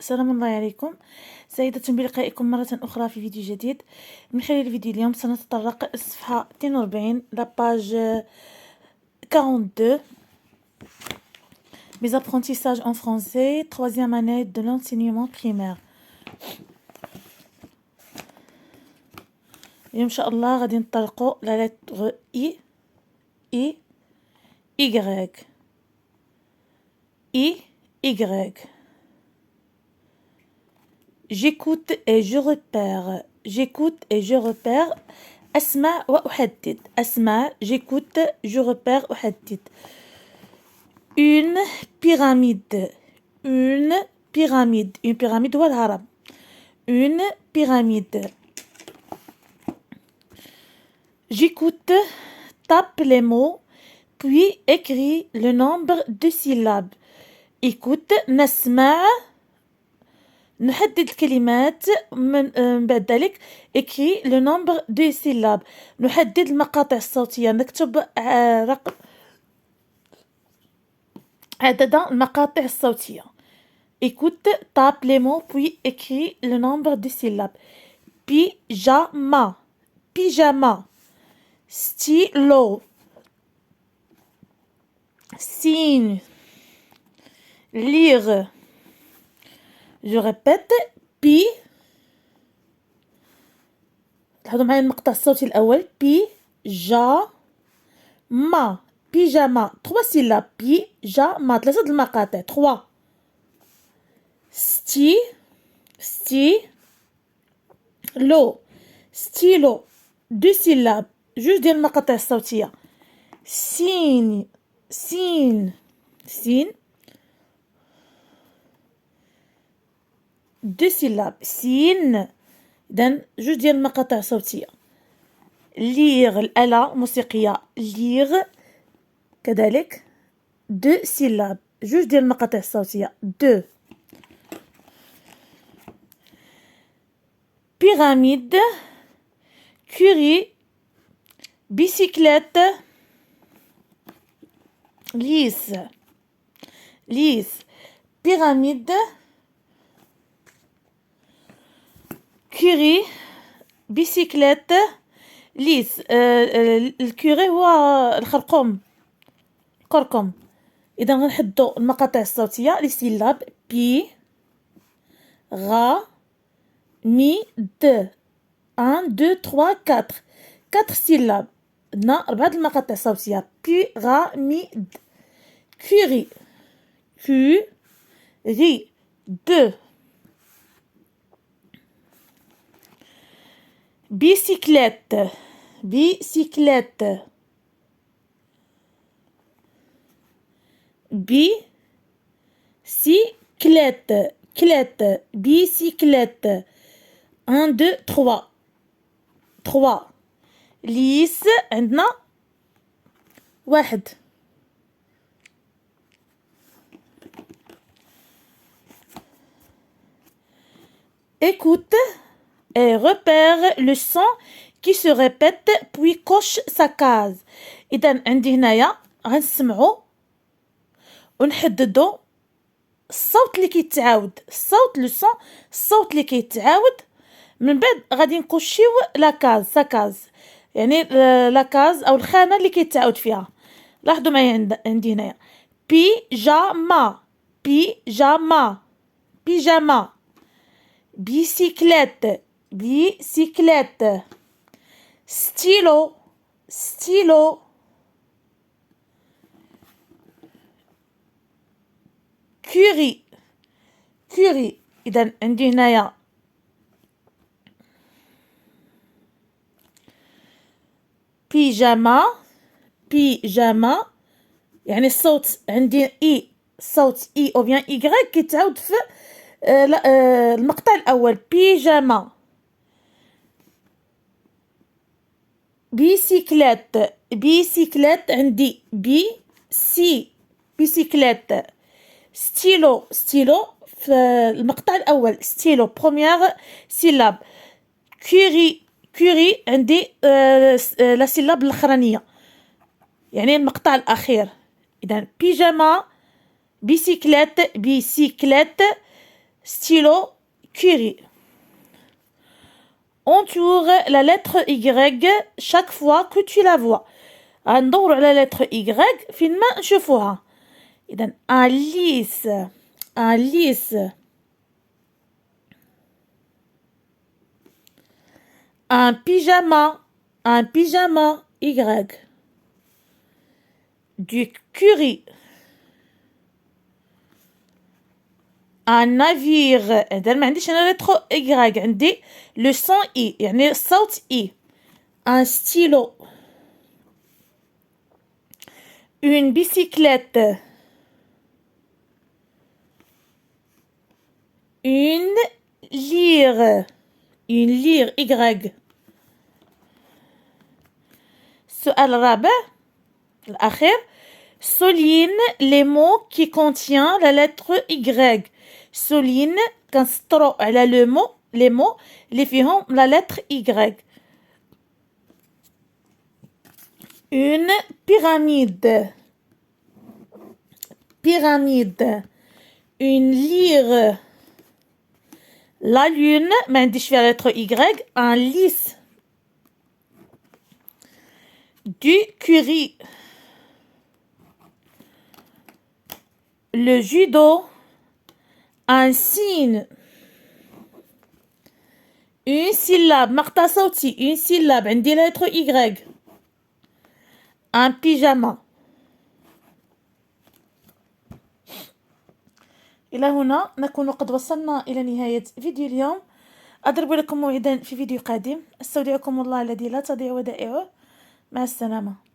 سلام الله عليكم، سعيدة بلقائكم مرة أخرى في فيديو جديد. من خلال الفيديو اليوم سنتطرق الصفحة 42 لاباج 42 Mes apprentissages en français, troisième année de l'enseignement primaire. اليوم إن شاء الله غادي نطرقوا لا لتر I Y. J'écoute et je repère. أسمع وأحدد. j'écoute, je repère, أحدد. Une pyramide. Une pyramide هو الهرم. Une pyramide. J'écoute, tape les mots, puis écris le nombre de syllabes. Écoute, نسمع, نحدد الكلمات من بعد ذلك écrit le nombre de syllabes. نحدد المقاطع الصوتية، نكتب عدد المقاطع الصوتية. Écoute, tape les mots, puis écris le nombre de syllabes. Pyjama. Stylo. Signe. Lire. Je répète. لاحظوا معايا المقطع الصوتي الأول. Pyjama. 3 syllabes. Pyjama. 3 المقاطع. 3. stylo. 2 syllabes. جوج ديال المقاطع الصوتية. Signe. 2 syllabes. سين. إذن جوج ديال المقاطع الصوتية. lire الآلة موسيقية. lire كذلك 2 syllabes. جوج ديال المقاطع الصوتية. 2. pyramide, curie, bicyclette, lisse. pyramide, curie, bicyclette, lisse. الكوري هو القرقم. إذا غنحدو المقاطع الصوتية لي سيلاب. بي غا مي د 1 2 3 4 سيلاب. عندنا 4 المقاطع الصوتية. بي غا مي د. كوري 2. bicyclette. bicyclette 1 2 3. ليس عندنا 1. Écoute et repère le son qui se répète puis coche sa case. إذا عندي هنايا غنسمعو ونحددو الصوت اللي كيتعاود. الصوت اللي كيتعاود من بعد غادي نكوشيو ساكاز يعني لاكاز او الخانه اللي كيتعاود فيها. لاحظوا معايا عندي هنايا بيجاما. bicyclette. stylo. curie. إذا عندي هنايا بيجاما يعني الصوت عندي صوت اي او بيان ايغريك كيتعاود في المقطع الاول. بيجاما. بيسيكليت عندي بيسيكليت. ستيلو في المقطع الاول. ستيلو بروميير سيلاب. كوري عندي لا سيلاب الاخرانيه يعني المقطع الاخير. اذا بيجاما، بيسيكليت، stylo, Curie. Entoure la lettre Y chaque fois que tu la vois. غندورو على la lettre Y فين ما نشوفوها. إذن un lys, un lys. Un pyjama, Y. Du curry. Un navire. إذا ما عنديش أنا lettre Y، عندي le son I، يعني الصوت I. Un stylo. Une bicyclette. Une lyre. Une lyre, Y. السؤال الرابع الأخير. Souligne les mots qui contiennent la lettre Y. Souligne كنسطرو على le mot les mots اللي فيهم la lettre Y. Une pyramide. Pyramide. Une lyre. La lune ما عنديش فيها la lettre Y. Un lys. Du curry. Le judo. Un signe. Une syllabe. مقطع صوتي. Une syllabe. عندي la lettre Y. Un pyjama. إلى هنا نكون قد وصلنا إلى نهاية فيديو اليوم. أضرب لكم موعدا في فيديو قادم. استودعكم الله الذي لا تضيع ودائعه. مع السلامة.